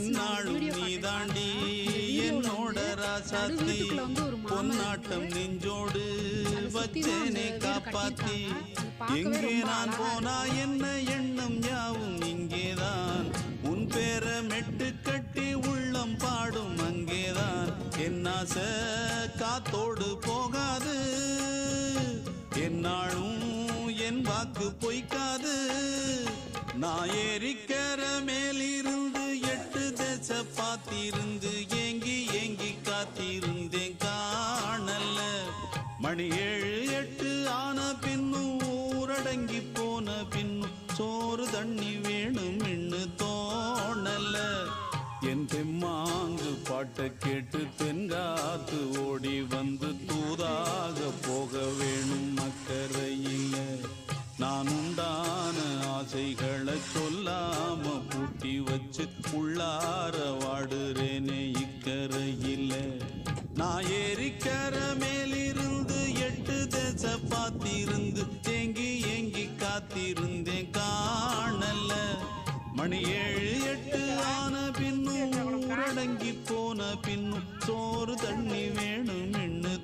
என்னாலும் நீ தாண்டி என்னோட ராசாத்தி பொன்னாட்டம் நெஞ்சோடு வச்சேனே காப்பாத்தி எங்கே நான் போனா என்ன எண்ணம் யாவும் இங்கேதான் உன் பேர மெட்டு கட்டி உள்ளம் பாடும் அங்கேதான் என் ஆசை காத்தோடு போகாது என்னாலும் என் வாக்கு பொய்க்காது நான் ஏறிக்கிற மேலிருந்து 8 தேச பார்த்திருந்து ஏங்கி ஏங்கி காத்திருந்தேன் காணல மணி 7 8 ஆன பின்னும் ஊரடங்கி போன பின்னும் சோறு தண்ணி வேணும் இன்னு தோணல என் தெம்மாங்கு பாட்டை கேட்டு தென்காத்து ஓடி வந்து தூதாக போக வேணும் அக்கறையில் நான் உண்டான ஆசைகளை சொல்லாம பூட்டி வச்சு உள்ளார வாடுறேனே இக்கரையில் நான் ஏறிக்கிற மேலிருந்து 8 தேச பார்த்திருந்து ஏங்கி ஏங்கி காத்திருந்தேன் காணல மணி 7 8 ஆன பின்னும் ஊரடங்கி போன பின்னும் சோறு தண்ணி வேணும் இன்னு